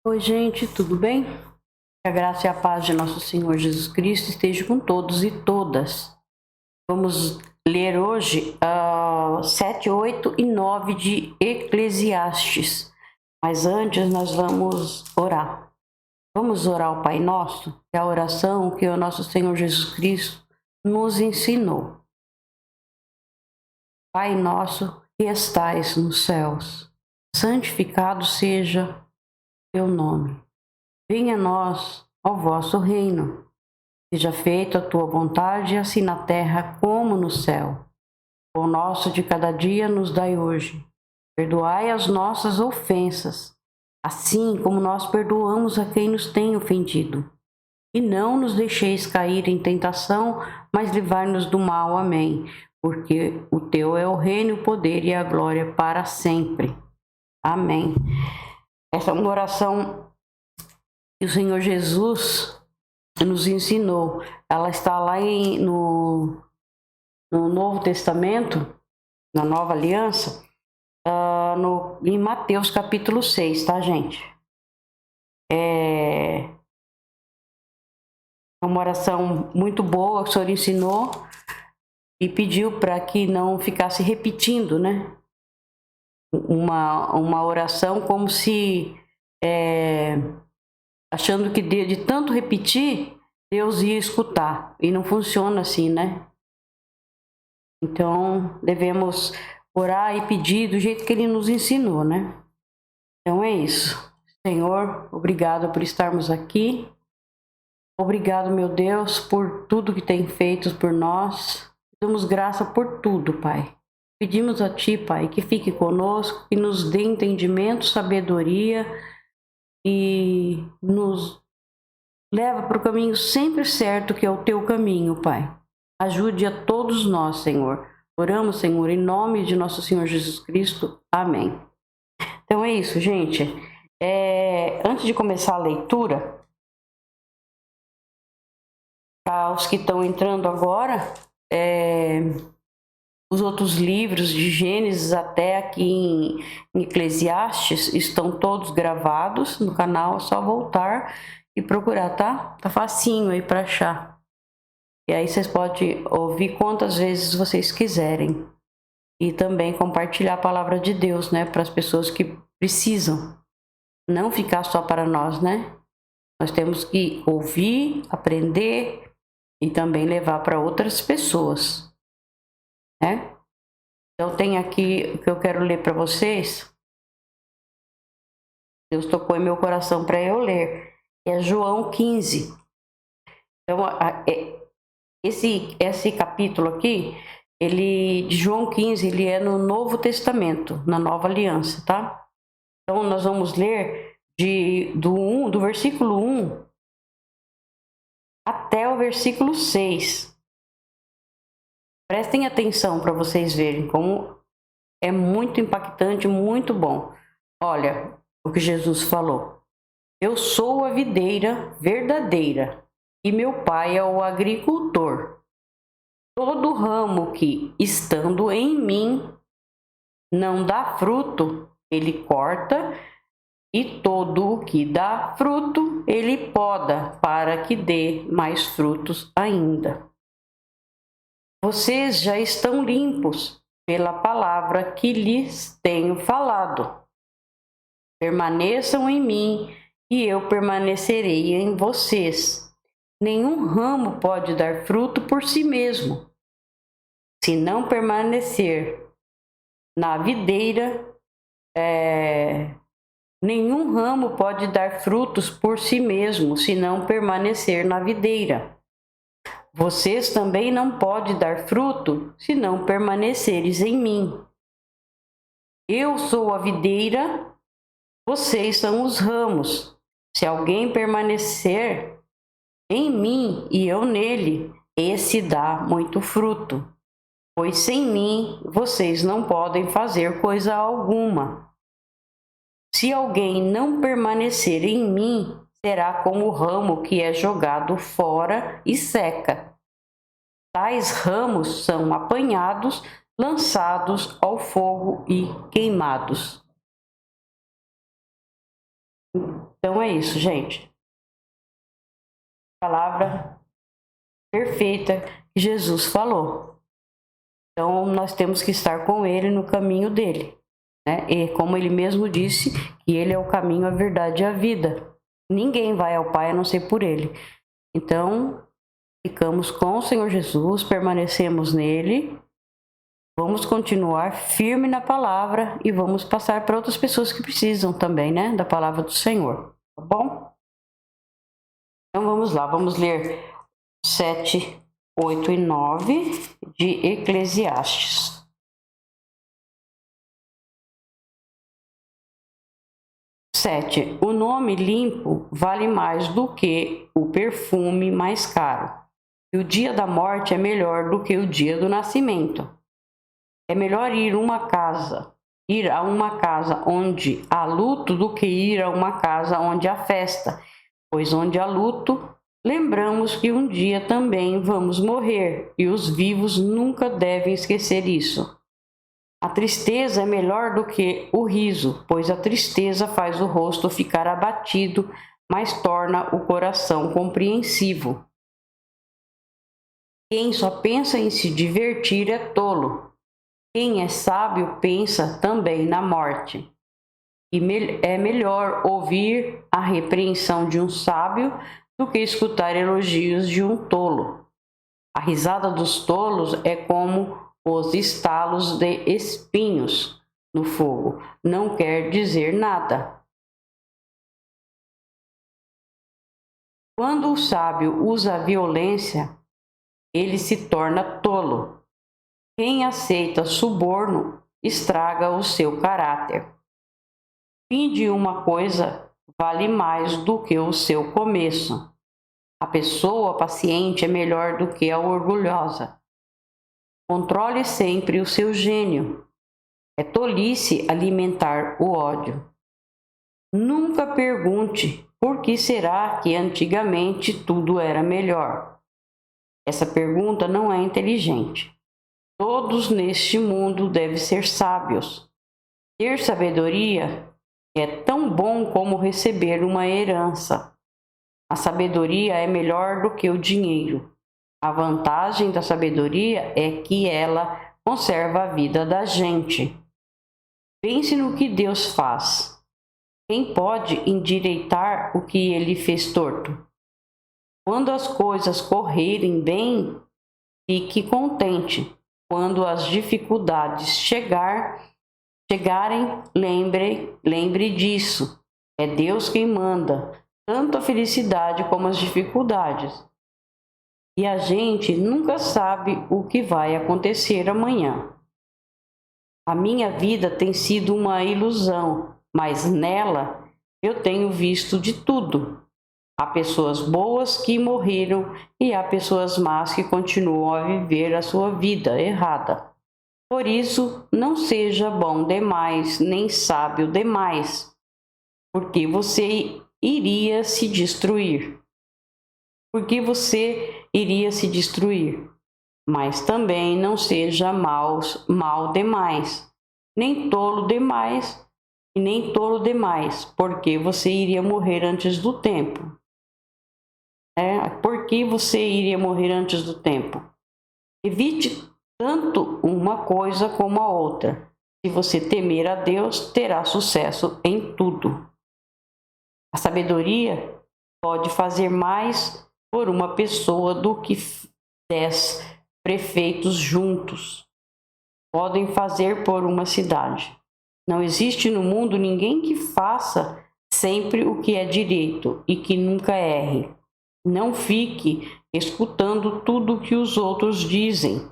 Oi, gente, tudo bem? Que a graça e a paz de nosso Senhor Jesus Cristo esteja com todos e todas. Vamos ler hoje 7, 8 e 9 de Eclesiastes. Mas antes nós vamos orar. Vamos orar ao Pai Nosso, que é a oração que o nosso Senhor Jesus Cristo nos ensinou. Pai nosso que estais nos céus, santificado seja teu nome. Venha a nós ao vosso reino. Seja feita a tua vontade, assim na terra como no céu. O pão nosso de cada dia nos dai hoje. Perdoai as nossas ofensas, assim como nós perdoamos a quem nos tem ofendido. E não nos deixeis cair em tentação, mas livrai-nos do mal. Amém. Porque o teu é o reino, o poder e a glória para sempre. Amém. Essa é uma oração que o Senhor Jesus nos ensinou. Ela está lá no Novo Testamento, na Nova Aliança, em Mateus capítulo 6, tá, gente? É uma oração muito boa que o Senhor ensinou e pediu para que não ficasse repetindo, né? Uma oração como se achando que de tanto repetir, Deus ia escutar. E não funciona assim, né? Então, devemos orar e pedir do jeito que Ele nos ensinou, né? Então é isso. Senhor, obrigado por estarmos aqui. Obrigado, meu Deus, por tudo que tem feito por nós. Damos graça por tudo, Pai. Pedimos a Ti, Pai, que fique conosco, que nos dê entendimento, sabedoria e nos leva para o caminho sempre certo, que é o Teu caminho, Pai. Ajude a todos nós, Senhor. Oramos, Senhor, em nome de nosso Senhor Jesus Cristo. Amém. Então é isso, gente. Antes de começar a leitura, para os que estão entrando agora, os outros livros de Gênesis até aqui em Eclesiastes estão todos gravados no canal. É só voltar e procurar, tá? Tá facinho aí para achar. E aí vocês podem ouvir quantas vezes vocês quiserem. E também compartilhar a palavra de Deus, né? Para as pessoas que precisam. Não ficar só para nós, né? Nós temos que ouvir, aprender e também levar para outras pessoas, né? Então tem aqui o que eu quero ler para vocês. Deus tocou em meu coração para eu ler. É João 15. Então, esse capítulo aqui, de João 15, ele é no Novo Testamento, na Nova Aliança, tá? Então, nós vamos ler do versículo 1 até o versículo 6. Prestem atenção para vocês verem como é muito impactante, muito bom. Olha o que Jesus falou. Eu sou a videira verdadeira e meu pai é o agricultor. Todo ramo que, estando em mim, não dá fruto, ele corta, e todo o que dá fruto, ele poda, para que dê mais frutos ainda. Vocês já estão limpos pela palavra que lhes tenho falado. Permaneçam em mim e eu permanecerei em vocês. Nenhum ramo pode dar fruto por si mesmo, se não permanecer na videira. Nenhum ramo pode dar frutos por si mesmo, se não permanecer na videira. Vocês também não podem dar fruto, se não permaneceres em mim. Eu sou a videira, vocês são os ramos. Se alguém permanecer em mim e eu nele, esse dá muito fruto. Pois sem mim, vocês não podem fazer coisa alguma. Se alguém não permanecer em mim, será como o ramo que é jogado fora e seca. Tais ramos são apanhados, lançados ao fogo e queimados. Então é isso, gente. Palavra perfeita que Jesus falou. Então nós temos que estar com ele no caminho dele, né? E como ele mesmo disse, que ele é o caminho, a verdade e a vida. Ninguém vai ao Pai a não ser por ele. Então, ficamos com o Senhor Jesus, permanecemos nele, vamos continuar firme na palavra e vamos passar para outras pessoas que precisam também, né, da palavra do Senhor, tá bom? Então vamos lá, vamos ler 7, 8 e 9 de Eclesiastes. Sete, o nome limpo vale mais do que o perfume mais caro. E o dia da morte é melhor do que o dia do nascimento. É melhor ir a uma casa onde há luto do que ir a uma casa onde há festa, pois onde há luto, lembramos que um dia também vamos morrer, e os vivos nunca devem esquecer isso. A tristeza é melhor do que o riso, pois a tristeza faz o rosto ficar abatido, mas torna o coração compreensivo. Quem só pensa em se divertir é tolo. Quem é sábio pensa também na morte. E é melhor ouvir a repreensão de um sábio do que escutar elogios de um tolo. A risada dos tolos é como os estalos de espinhos no fogo. Não quer dizer nada. Quando o sábio usa a violência, ele se torna tolo. Quem aceita suborno estraga o seu caráter. Fim de uma coisa vale mais do que o seu começo. A pessoa paciente é melhor do que a orgulhosa. Controle sempre o seu gênio. É tolice alimentar o ódio. Nunca pergunte por que será que antigamente tudo era melhor. Essa pergunta não é inteligente. Todos neste mundo devem ser sábios. Ter sabedoria é tão bom como receber uma herança. A sabedoria é melhor do que o dinheiro. A vantagem da sabedoria é que ela conserva a vida da gente. Pense no que Deus faz. Quem pode endireitar o que ele fez torto? Quando as coisas correrem bem, fique contente. Quando as dificuldades chegarem, lembre disso. É Deus quem manda, tanto a felicidade como as dificuldades. E a gente nunca sabe o que vai acontecer amanhã. A minha vida tem sido uma ilusão, mas nela eu tenho visto de tudo. Há pessoas boas que morreram e há pessoas más que continuam a viver a sua vida errada. Por isso, não seja bom demais, nem sábio demais, porque você iria se destruir. Mas também não seja mal demais, nem tolo demais e nem tolo demais, porque você iria morrer antes do tempo. Por que você iria morrer antes do tempo? Evite tanto uma coisa como a outra. Se você temer a Deus, terá sucesso em tudo. A sabedoria pode fazer mais por uma pessoa do que 10 prefeitos juntos podem fazer por uma cidade. Não existe no mundo ninguém que faça sempre o que é direito e que nunca erre. Não fique escutando tudo o que os outros dizem,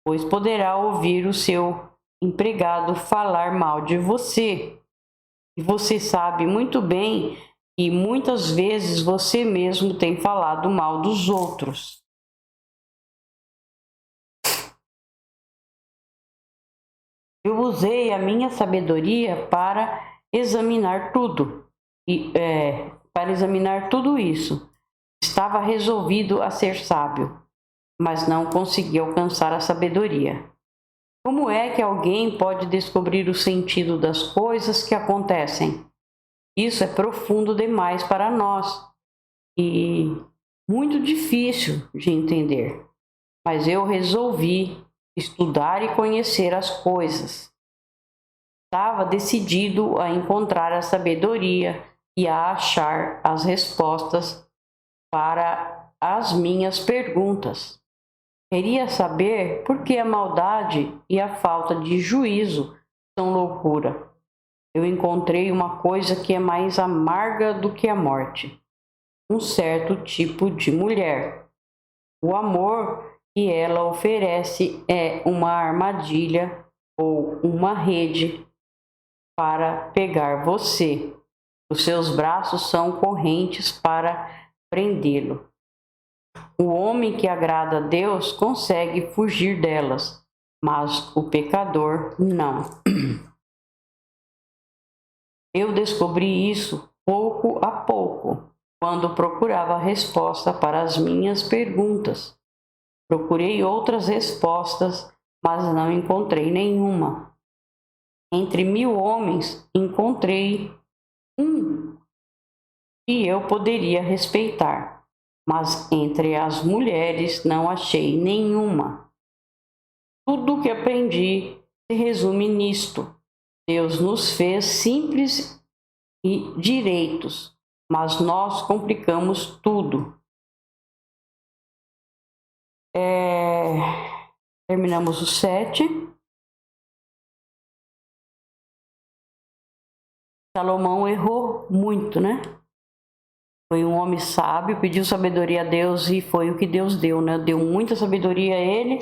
pois poderá ouvir o seu empregado falar mal de você. E você sabe muito bem que muitas vezes você mesmo tem falado mal dos outros. Eu usei a minha sabedoria para examinar tudo isso. Estava resolvido a ser sábio, mas não consegui alcançar a sabedoria. Como é que alguém pode descobrir o sentido das coisas que acontecem? Isso é profundo demais para nós e muito difícil de entender. Mas eu resolvi estudar e conhecer as coisas. Estava decidido a encontrar a sabedoria e a achar as respostas para as minhas perguntas. Queria saber por que a maldade e a falta de juízo são loucura. Eu encontrei uma coisa que é mais amarga do que a morte. Um certo tipo de mulher. O amor que ela oferece é uma armadilha ou uma rede para pegar você. Os seus braços são correntes para prendê-lo. O homem que agrada a Deus consegue fugir delas, mas o pecador não. Eu descobri isso pouco a pouco, quando procurava resposta para as minhas perguntas. Procurei outras respostas, mas não encontrei nenhuma. Entre 1000 homens, encontrei um que eu poderia respeitar, mas entre as mulheres não achei nenhuma. Tudo o que aprendi se resume nisto. Deus nos fez simples e direitos, mas nós complicamos tudo. Terminamos o 7. Salomão errou muito, né? Foi um homem sábio, pediu sabedoria a Deus e foi o que Deus deu, né? Deu muita sabedoria a ele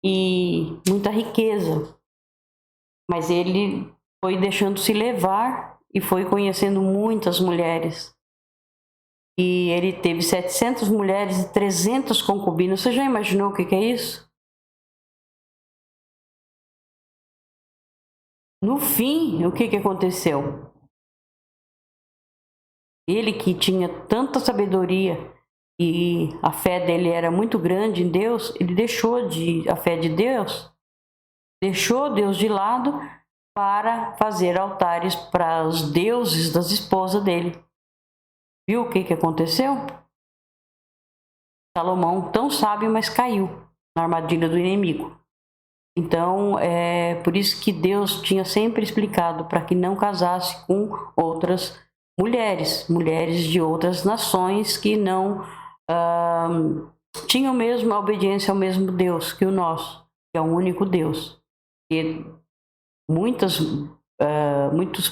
e muita riqueza. Mas ele foi deixando-se levar e foi conhecendo muitas mulheres. E ele teve 700 mulheres e 300 concubinas. Você já imaginou o que é isso? No fim, o que aconteceu? Ele que tinha tanta sabedoria e a fé dele era muito grande em Deus, ele deixou a fé de Deus, deixou Deus de lado para fazer altares para os deuses das esposas dele. Viu o que aconteceu? Salomão, tão sábio, mas caiu na armadilha do inimigo. Então, é por isso que Deus tinha sempre explicado para que não casasse com outras mulheres de outras nações que não tinham mesmo a obediência ao mesmo Deus que o nosso, que é o único Deus. E muitos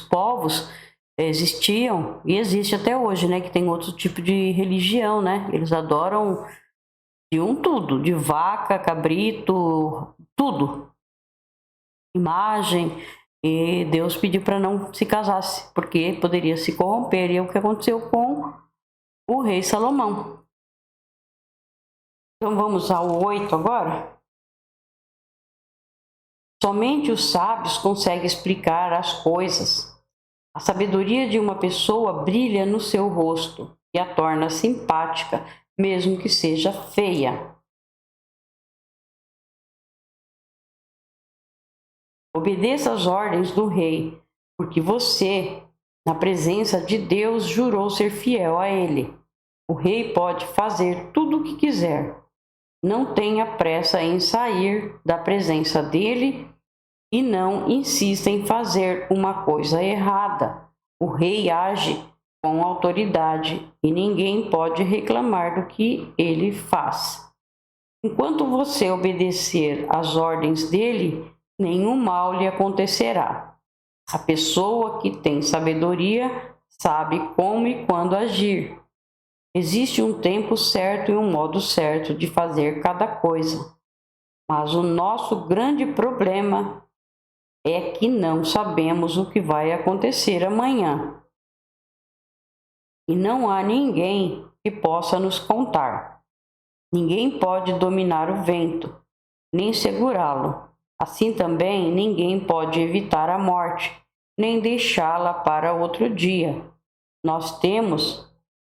povos existiam e existe até hoje, né, que tem outro tipo de religião, né? Eles adoram tudo, de vaca, cabrito, tudo. Imagem. E Deus pediu para não se casasse, porque poderia se corromper. E é o que aconteceu com o rei Salomão. Então vamos ao 8 agora. Somente os sábios conseguem explicar as coisas. A sabedoria de uma pessoa brilha no seu rosto e a torna simpática, mesmo que seja feia. Obedeça às ordens do rei, porque você, na presença de Deus, jurou ser fiel a ele. O rei pode fazer tudo o que quiser. Não tenha pressa em sair da presença dele e não insista em fazer uma coisa errada. O rei age com autoridade e ninguém pode reclamar do que ele faz. Enquanto você obedecer às ordens dele, nenhum mal lhe acontecerá. A pessoa que tem sabedoria sabe como e quando agir. Existe um tempo certo e um modo certo de fazer cada coisa. Mas o nosso grande problema é que não sabemos o que vai acontecer amanhã. E não há ninguém que possa nos contar. Ninguém pode dominar o vento, nem segurá-lo. Assim também ninguém pode evitar a morte, nem deixá-la para outro dia. Nós temos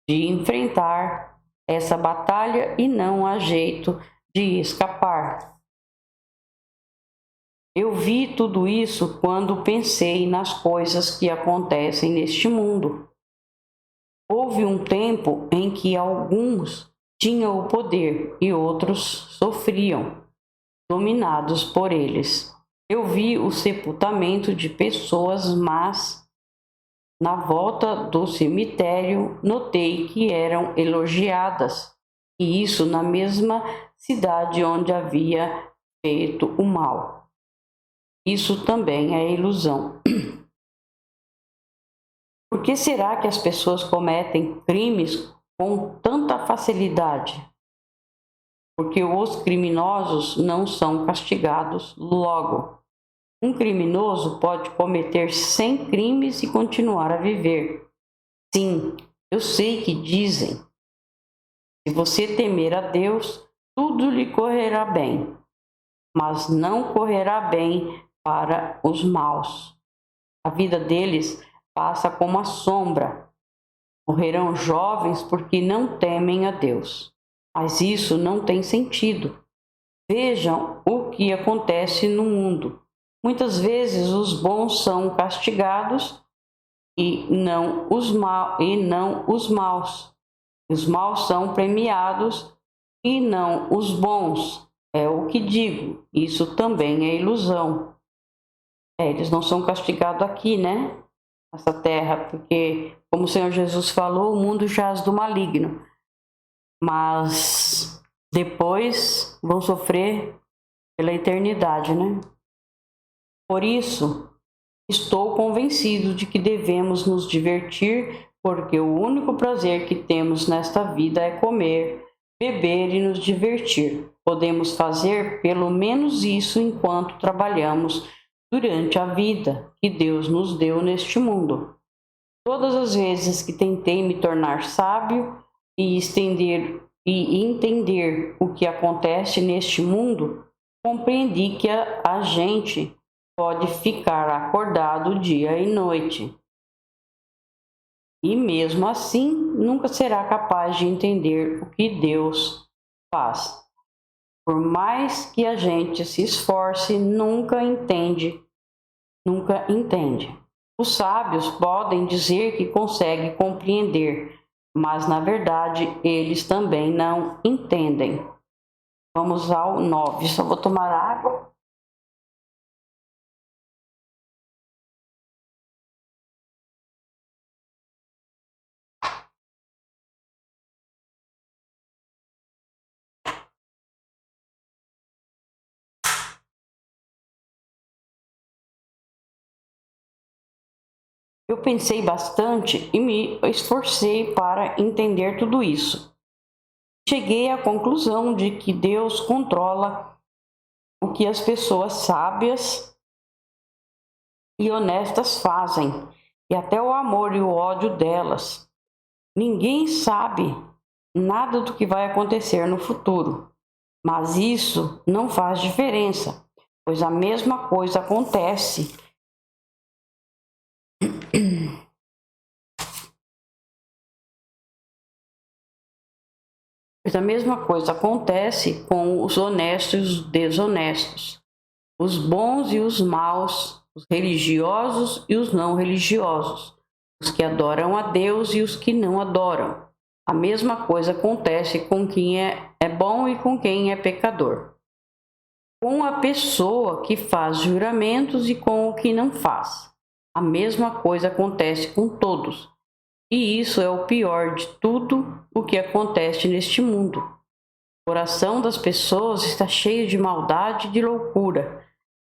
de enfrentar essa batalha e não há jeito de escapar. Eu vi tudo isso quando pensei nas coisas que acontecem neste mundo. Houve um tempo em que alguns tinham o poder e outros sofriam, dominados por eles. Eu vi o sepultamento de pessoas más. Na volta do cemitério, notei que eram elogiadas, e isso na mesma cidade onde havia feito o mal. Isso também é ilusão. Por que será que as pessoas cometem crimes com tanta facilidade? Porque os criminosos não são castigados logo. Um criminoso pode cometer 100 crimes e continuar a viver. Sim, eu sei que dizem. Se você temer a Deus, tudo lhe correrá bem, mas não correrá bem para os maus. A vida deles passa como a sombra. Morrerão jovens porque não temem a Deus. Mas isso não tem sentido. Vejam o que acontece no mundo. Muitas vezes os bons são castigados e não os maus. Os maus são premiados e não os bons. É o que digo. Isso também é ilusão. Eles não são castigados aqui, né? Nessa terra, porque, como o Senhor Jesus falou, o mundo jaz do maligno. Mas depois vão sofrer pela eternidade, né? Por isso, estou convencido de que devemos nos divertir, porque o único prazer que temos nesta vida é comer, beber e nos divertir. Podemos fazer pelo menos isso enquanto trabalhamos durante a vida que Deus nos deu neste mundo. Todas as vezes que tentei me tornar sábio e entender o que acontece neste mundo, compreendi que a gente pode ficar acordado dia e noite. E mesmo assim, nunca será capaz de entender o que Deus faz. Por mais que a gente se esforce, nunca entende. Os sábios podem dizer que conseguem compreender, mas na verdade eles também não entendem. Vamos ao 9. Só vou tomar água. Eu pensei bastante e me esforcei para entender tudo isso. Cheguei à conclusão de que Deus controla o que as pessoas sábias e honestas fazem, e até o amor e o ódio delas. Ninguém sabe nada do que vai acontecer no futuro, mas isso não faz diferença, pois a mesma coisa acontece. A mesma coisa acontece com os honestos e os desonestos, os bons e os maus, os religiosos e os não religiosos, os que adoram a Deus e os que não adoram. A mesma coisa acontece com quem é bom e com quem é pecador. Com a pessoa que faz juramentos e com o que não faz. A mesma coisa acontece com todos. E isso é o pior de tudo o que acontece neste mundo. O coração das pessoas está cheio de maldade e de loucura.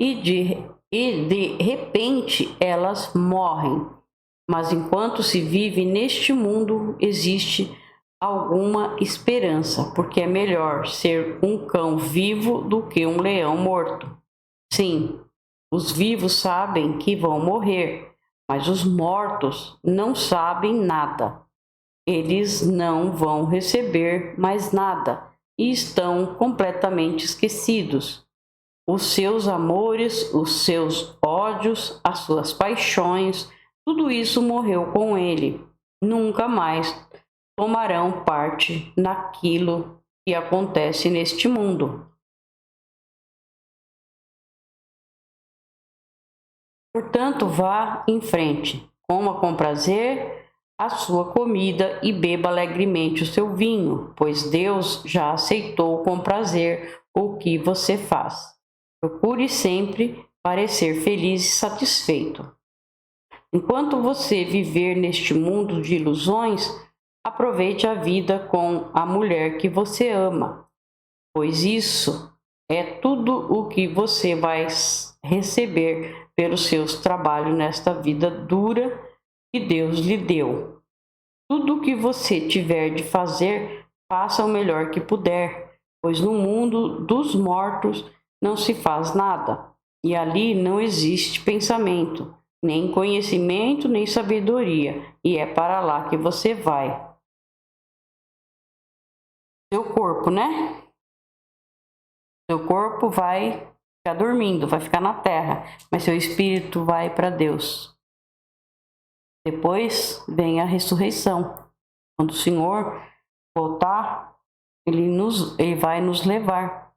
E de repente elas morrem. Mas enquanto se vive neste mundo, existe alguma esperança, porque é melhor ser um cão vivo do que um leão morto. Sim, os vivos sabem que vão morrer, mas os mortos não sabem nada. Eles não vão receber mais nada e estão completamente esquecidos. Os seus amores, os seus ódios, as suas paixões, tudo isso morreu com ele. Nunca mais tomarão parte naquilo que acontece neste mundo. Portanto, vá em frente, coma com prazer a sua comida e beba alegremente o seu vinho, pois Deus já aceitou com prazer o que você faz. Procure sempre parecer feliz e satisfeito. Enquanto você viver neste mundo de ilusões, aproveite a vida com a mulher que você ama, pois isso é tudo o que você vai receber pelos seus trabalhos nesta vida dura que Deus lhe deu. Tudo o que você tiver de fazer, faça o melhor que puder, pois no mundo dos mortos não se faz nada, e ali não existe pensamento, nem conhecimento, nem sabedoria, e é para lá que você vai. Seu corpo, né? Seu corpo vai ficar dormindo, vai ficar na terra, mas seu espírito vai para Deus. Depois vem a ressurreição. Quando o Senhor voltar, ele vai nos levar.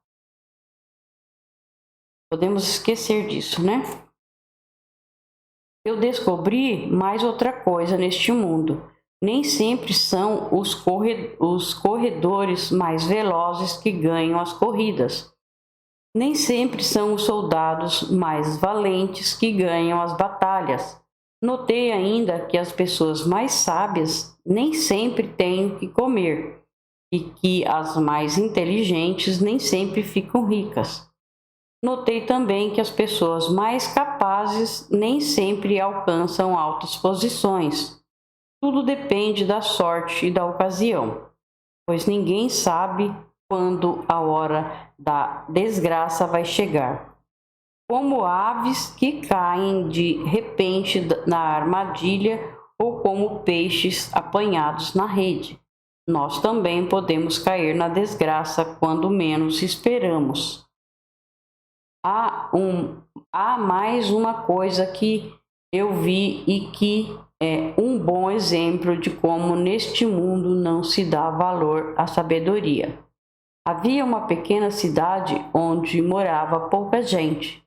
Podemos esquecer disso, né? Eu descobri mais outra coisa neste mundo. Nem sempre são os corredores mais velozes que ganham as corridas. Nem sempre são os soldados mais valentes que ganham as batalhas. Notei ainda que as pessoas mais sábias nem sempre têm o que comer e que as mais inteligentes nem sempre ficam ricas. Notei também que as pessoas mais capazes nem sempre alcançam altas posições. Tudo depende da sorte e da ocasião, pois ninguém sabe quando a hora da desgraça vai chegar. Como aves que caem de repente na armadilha ou como peixes apanhados na rede, nós também podemos cair na desgraça quando menos esperamos. Há mais uma coisa que eu vi e que é um bom exemplo de como neste mundo não se dá valor à sabedoria. Havia uma pequena cidade onde morava pouca gente.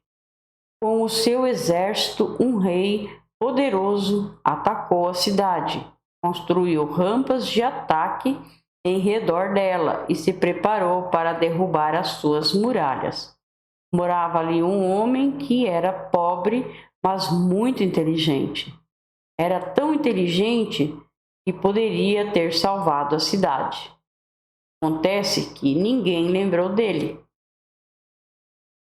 Com o seu exército, um rei poderoso atacou a cidade, construiu rampas de ataque em redor dela e se preparou para derrubar as suas muralhas. Morava ali um homem que era pobre, mas muito inteligente. Era tão inteligente que poderia ter salvado a cidade. Acontece que ninguém lembrou dele.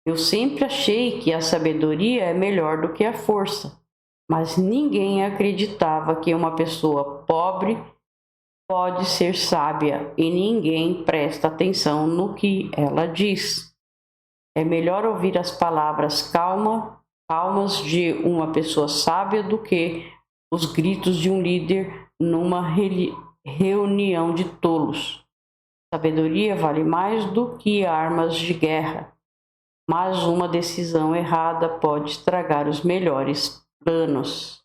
Eu sempre achei que a sabedoria é melhor do que a força, mas ninguém acreditava que uma pessoa pobre pode ser sábia e ninguém presta atenção no que ela diz. É melhor ouvir as palavras calmas de uma pessoa sábia do que os gritos de um líder numa reunião de tolos. Sabedoria vale mais do que armas de guerra, mas uma decisão errada pode estragar os melhores planos.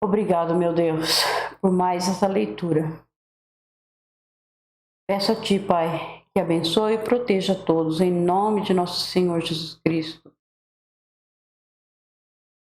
Obrigado, meu Deus, por mais essa leitura. Peço a Ti, Pai, que abençoe e proteja todos, em nome de nosso Senhor Jesus Cristo.